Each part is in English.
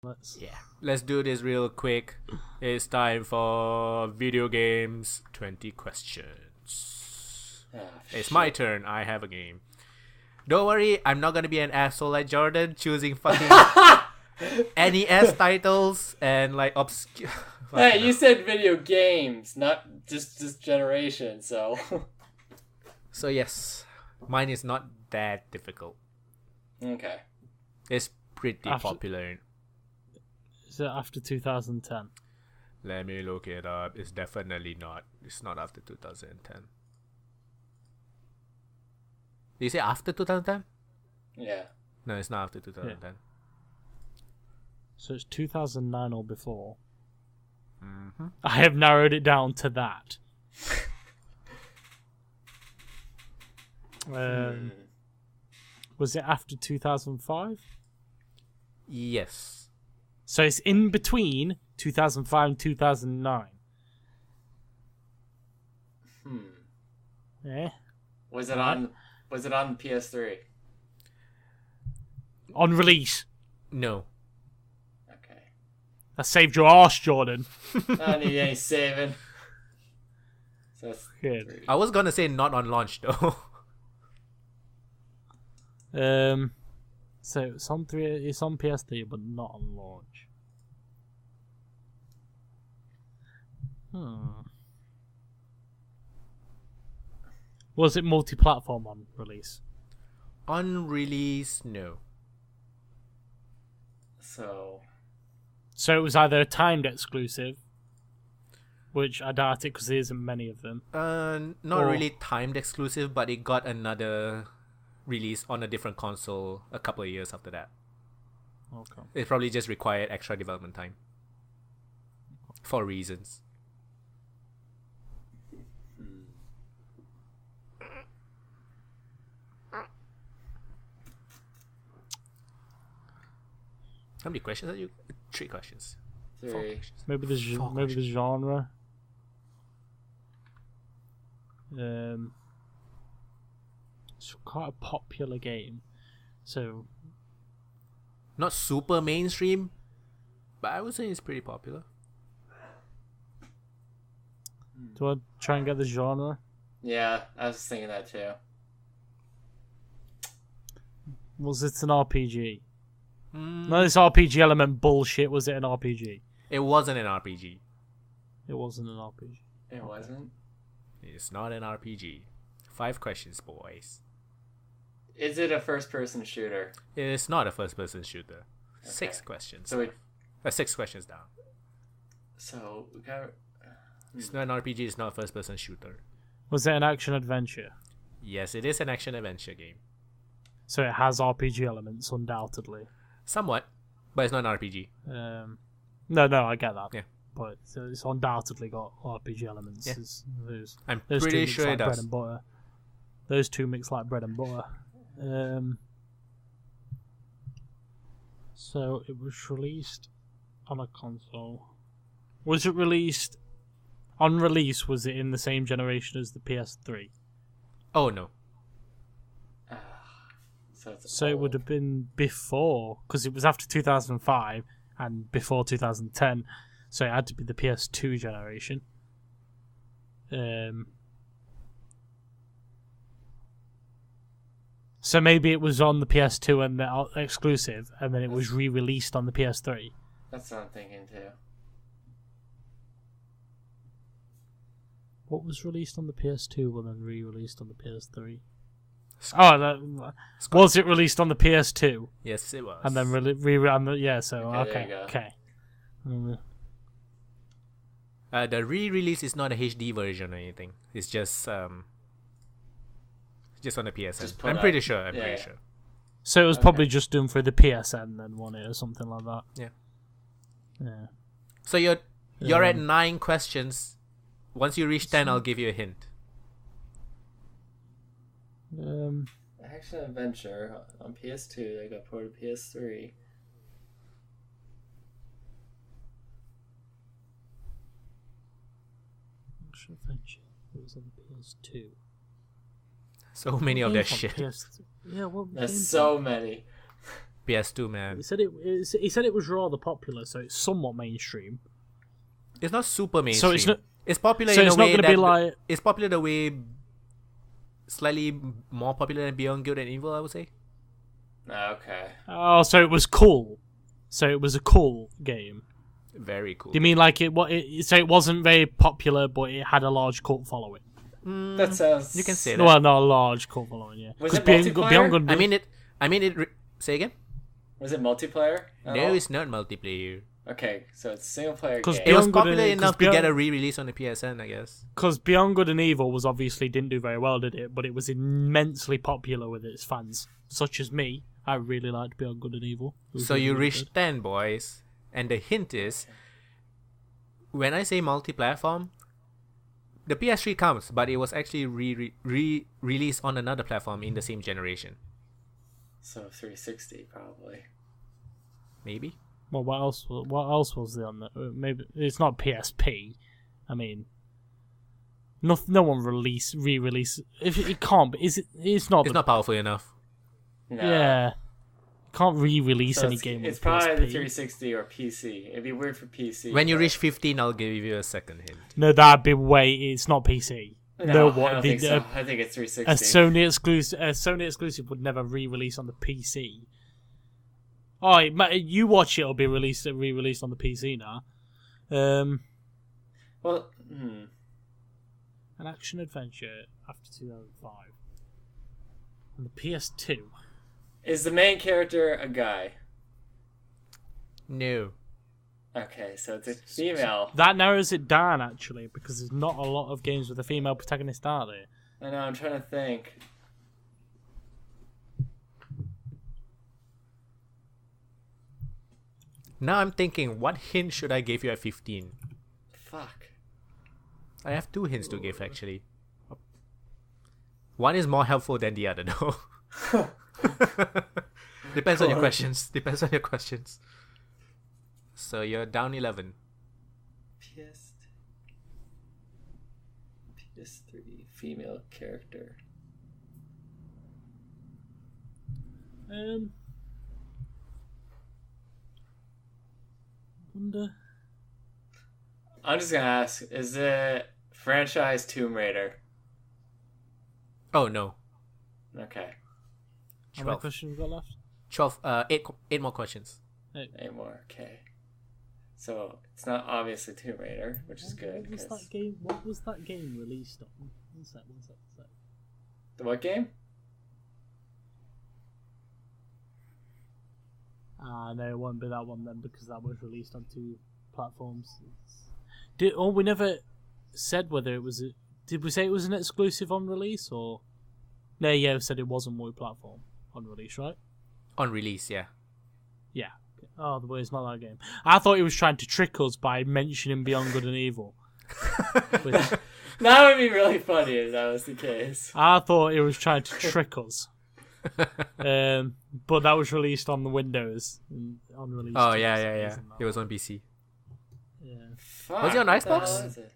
Let's do this real quick. It's time for video games 20 questions. It's my turn. I have a game. Don't worry, I'm not gonna be an asshole like Jordan choosing fucking NES titles and like obscure. Hey, you said video games, not just this generation, so. So yes, mine is not that difficult. Okay. It's pretty popular. Is it after 2010? Let me look it up. It's definitely not. It's not after 2010. Did you say after 2010? Yeah. No, it's not after 2010. Yeah. So it's 2009 or before. Mm-hmm. I have narrowed it down to that. Was it after 2005? Yes. So it's in between 2005 and 2009. Yeah. Was it on PS3? On release. No. Okay. I saved your arse, Jordan. I don't need any saving. So that's Good. 3. I was gonna say not on launch though. So it's on PS3, but not on launch. Was it multi-platform on release? On release, no. So it was either a timed exclusive, which I doubt it because there isn't many of them. Not really timed exclusive, but it got another release on a different console a couple of years after that. Okay. It probably just required extra development time. For reasons. How many questions are you? 3 questions. 3. 4 questions. Maybe the genre. It's quite a popular game, so Not super mainstream, but I would say it's pretty popular. do I try and get the genre? Yeah, I was thinking that too. Was it an RPG? No, this RPG element bullshit. Was it an RPG? It wasn't an RPG. It wasn't an RPG. It wasn't? It's not an RPG. 5 questions, boys. Is it a first-person shooter? It's not a first-person shooter. Okay. 6 questions. So 6 questions down. So we got. It's not an RPG. It's not a first-person shooter. Was it an action adventure? Yes, it is an action-adventure game. So it has RPG elements, undoubtedly. Somewhat, but it's not an RPG. No, I get that. Yeah. But it's undoubtedly got RPG elements. Yeah. I'm those pretty two sure mix it like does. bread and butter. Those two mix like bread and butter. So it was released on a console. Was it released on release? Was it in the same generation as the PS3? Oh, no. So it would have been before, because it was after 2005 and before 2010. So it had to be the PS2 generation. So maybe it was on the PS2 and the exclusive, and then it was re-released on the PS3. That's what I'm thinking too. What was released on the PS2 and then re-released on the PS3? Was it released on the PS2? Yes, it was. And then okay, okay. The re-release is not a HD version or anything. It's just on the PSN. I'm pretty sure. So it was probably just done for the PSN then, wasn't it, or something like that? Yeah. So you're at 9 questions. Once you reach 10, I'll give you a hint. Action adventure on PS2. They got ported to PS3. Action adventure. It was on the PS2. So many of that shit. Yeah, well, There's so many. PS2, man. He said it was rather popular, so it's somewhat mainstream. It's not super mainstream. So it's not. It's popular So in it's a not way going to that be like. it's popular the way slightly more popular than Beyond Good and Evil, I would say. Okay. Oh, so it was cool. So it was a cool game. Very cool. Do you mean like so it wasn't very popular, but it had a large cult following? That sounds. You can say that. Well, not a large cult following, yeah. Was it Beyond multiplayer? Good. I mean it. Say again. Was it multiplayer? No, it's not multiplayer. Okay, so it's a single player 'Cause game. It was Beyond Good popular and- enough 'cause to get a re-release on the PSN, I guess. Because Beyond Good and Evil was obviously didn't do very well, did it? But it was immensely popular with its fans, such as me. I really liked Beyond Good and Evil. So you reached 10, boys. And the hint is, when I say multi-platform, the PS3 comes, but it was actually re-released on another platform in the same generation. So 360 probably. Maybe? Well, what else? What else was there on that? Maybe it's not PSP. I mean, no one re-release. If it can't, be, is it? It's not. It's not powerful enough. No. Yeah, can't re-release So any it's, game. It's with probably PSP. the 360 or PC. It'd be weird for PC. When you but- reach 15, I'll give you a second hint. No, that'd be way. It's not PC. No, what? I don't think so. I think it's 360. A Sony exclusive would never re-release on the PC. Oh, you watch it, it'll be re-released on the PC now. Well, An action adventure after 2005 on the PS2. is the main character a guy? No. Okay, so it's a female. That narrows it down actually, because there's not a lot of games with a female protagonist, are there? I know, I'm trying to think. Now I'm thinking, what hint should I give you at 15? Fuck. I have 2 hints to give, actually. One is more helpful than the other, though. Depends on your questions. So you're down 11. PS3 female character. Wonder. I'm just gonna ask, is it franchise Tomb Raider? Oh, no. Okay. How many questions we got left? 12, 8 more questions. 8 more, okay. So, it's not obviously Tomb Raider, which is good. What was that game released on? One sec. The what game? No, it won't be that one then, because that was released on 2 platforms. We never said whether it was. Did we say it was an exclusive on release or? No, yeah, we said it was on multi-platform on release, right? On release, yeah. Yeah. Oh, the way it's not that game. I thought he was trying to trick us by mentioning Beyond Good and Evil. That would be really funny if that was the case. I thought he was trying to trick us. But that was released on the Windows. On release. Oh, yeah. It was on PC. Yeah. Fuck, Was it on what the Xbox? hell is it?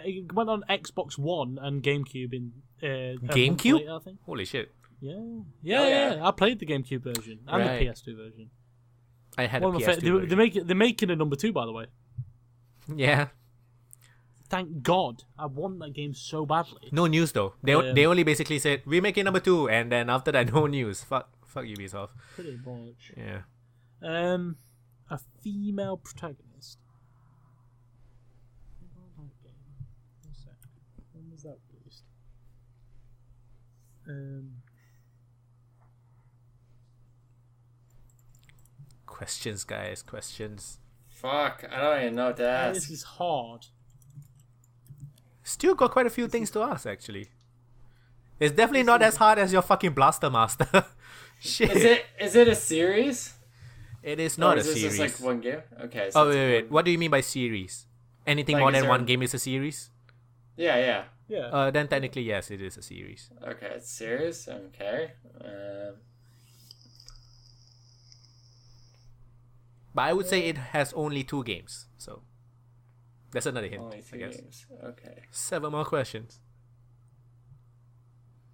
It went on Xbox One and GameCube in a month GameCube? later, I think. Holy shit. Yeah. I played the GameCube version and Right. the PS2 version. I had One a of my PS2 version. they're making a number 2, by the way. Yeah. Thank God. I want that game so badly. No news, though. They only basically said, we're making number 2, and then after that, no news. Fuck Ubisoft. Pretty much. Yeah. A female protagonist. When was that released? Questions, guys. Questions. Fuck, I don't even know what to ask. This is hard. Stu got quite a few things to ask, actually. It's definitely not as hard as your fucking Blaster Master. Shit. Is it a series? It is not Or a is this series. just like one game? Okay. So Oh, it's wait. one- What do you mean by series? Anything Like, more is than there- one game is a series? Yeah. Yeah. Then technically, yes, it is a series. Okay, it's serious. Okay. But I would say it has only 2 games. So, that's another hint, Only I 2 guess. games. Okay. 7 more questions.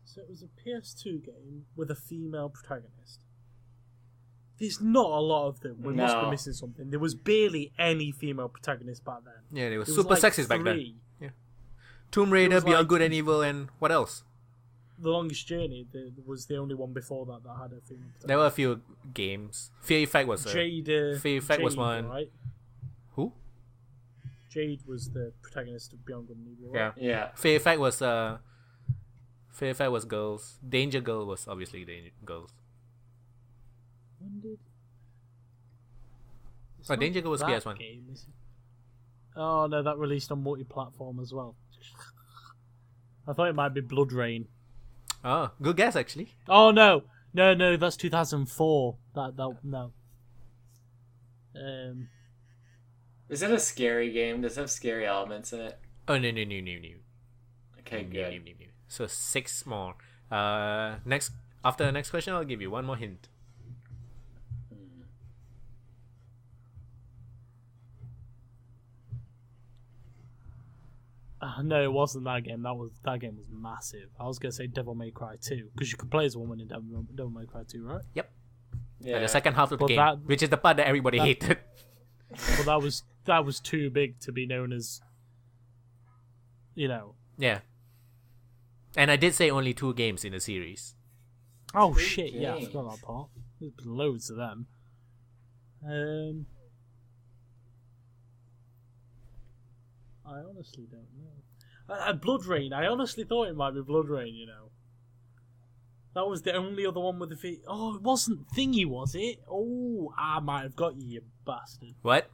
So it was a PS2 game with a female protagonist. There's not a lot of them. We must be No. missing something. There was barely any female protagonists back then. Yeah, they were There super was like sexist back then. 3. Yeah. Tomb Raider, was Beyond like- Good and Evil, and what else? The Longest Journey was the only one before that had a female protagonist. There were a few games. Fear Effect was Jade, Fear Effect was one. right? Who? Jade was the protagonist of Beyond Good and Evil. Yeah. Right? Yeah. Fear Effect was girls. Danger Girl was obviously girls. When did? It's Oh, not Danger Girl was that PS1. game, is it? Oh no, that released on multi-platform as well. I thought it might be Blood Rain. Oh, good guess actually. Oh no, that's 2004. That no. Is it a scary game? Does it have scary elements in it? Oh no. Okay, good. So 6 more. Next after the next question, I'll give you one more hint. No, it wasn't that game. That game was massive. I was gonna say Devil May Cry 2 because you could play as a woman in Devil May Cry 2, right? Yep. Yeah. And the second half of the But game, which is the part that everybody hated. But that was too big to be known as, you know. Yeah. And I did say only 2 games in the series. Oh 2 shit! Yeah, I games. forgot that part. There's been loads of them. I honestly don't know. Blood Rain. I honestly thought it might be Blood Rain. You know. That was the only other one with the feet. Oh, it wasn't Thingy, was it? Oh, I might have got you, you bastard. What?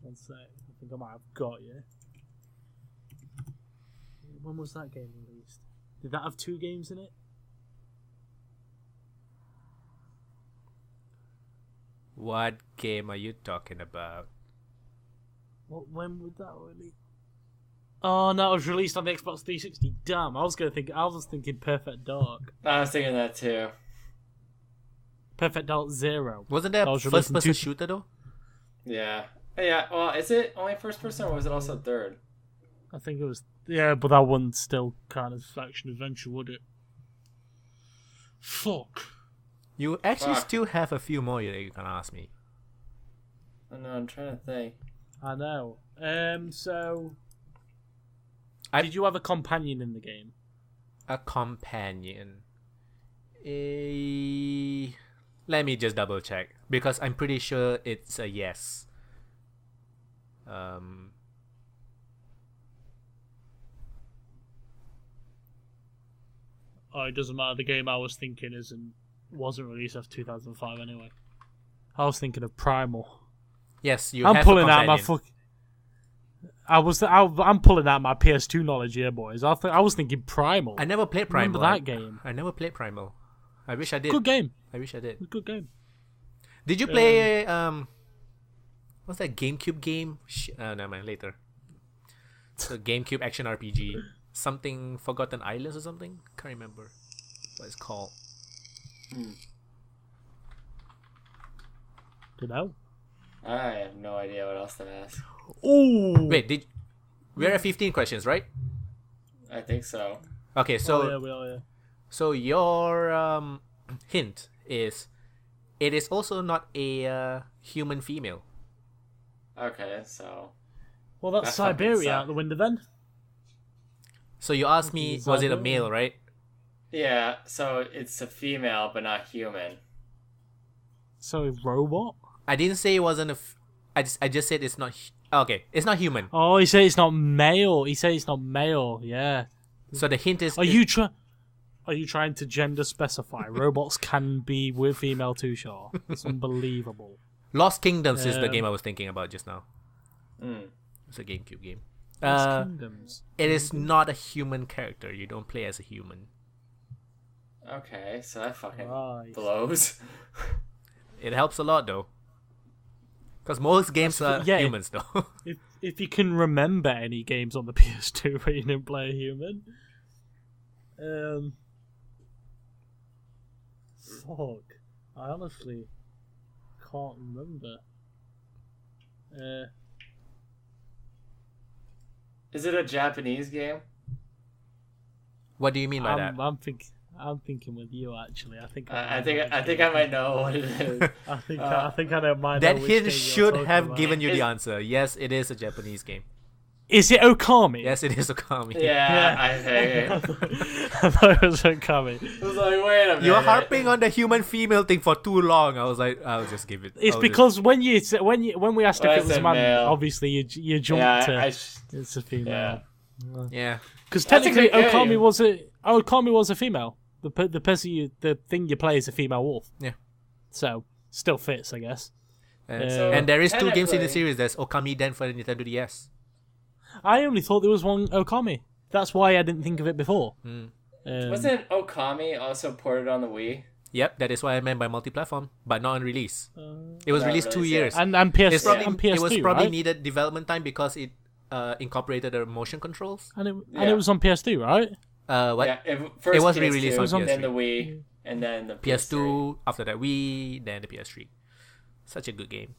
One sec. I think I might have got you. When was that game released? Did that have 2 games in it? What game are you talking about? When would that release? Oh no, it was released on the Xbox 360. Damn, I was thinking Perfect Dark. I was thinking that too. Perfect Dark 0. Wasn't that That was first released in person two- shooter though? Yeah. Yeah, well, is it only first person or was it also third? I think it was. Yeah, but that one's still kind of action adventure, would it? Fuck. You actually Fuck. still have a few more that you can ask me. I know, I'm trying to think. I know. So. I've- Did you have a companion in the game? A companion. Let me just double check because I'm pretty sure it's a yes. Oh, it doesn't matter. The game I was thinking wasn't released after 2005 anyway. I was thinking of Primal. Yes, you I'm have pulling a out my companion. I'm pulling out my PS2 knowledge here, boys. I was thinking Primal. I never played Primal. Remember that game? I never played Primal. I wish I did. Good game. I wish I did. It was a good game. Did you play what's that GameCube game? Never mind, later. The GameCube action RPG. Something Forgotten Islands or something? Can't remember what it's called. You know? I have no idea what else to ask. Ooh. Wait, we're at 15 questions, right? I think so. Okay, so Oh, yeah, we are, yeah. so your hint is it is also not a human female. Okay, so Well, that's That fucking Siberia sucked. out the window then. So you asked me, Is was that it a it? male, right? yeah, so it's a female but not human. So robot. I didn't say it wasn't I just said it's not. Okay, it's not human. Oh, he said it's not male. He said it's not male. Yeah. So the hint is. Are you trying to gender specify? Robots can be with female too, Shar. It's unbelievable. Lost Kingdoms is the game I was thinking about just now. Mm. It's a GameCube game. Lost Kingdoms. It is not a human character. You don't play as a human. Okay, so that fucking Right. blows. It helps a lot though. Because most games are yeah, humans though. If you can remember any games on the PS2 where you didn't play a human. Fuck. I honestly can't remember. Is it a Japanese game? What do you mean by that? I'm thinking with you actually. I think I might know what it is. I think I don't mind. That hint should have given you the answer. Yes, it is a Japanese game. Is it Okami? Yes, it is Okami. Yeah. I thought it was Okami. I was like, wait a minute. You're harping on the human female thing for too long. I was like, I'll just give it. It's because when we asked if it was a man, male. obviously you jumped to it's a female. Yeah. Because That's a technically good game. Okami was a female. The thing you play is a female wolf. Yeah. So still fits, I guess. And there is 2 games in the technically- series. There's Okami Den for the Nintendo DS. I only thought there was one Okami. That's why I didn't think of it before. Wasn't Okami also ported on the Wii? Yep, that is what I meant by multi-platform, but not on release. It was Not released 2 released, years. And It's probably, and PS2, it was probably right? needed development time because it incorporated the motion controls. And it was on PS2, right? What? Yeah, it was re-released on PS2, then the PS3. Wii, and then the PS2, after that Wii, then the PS3. Such a good game.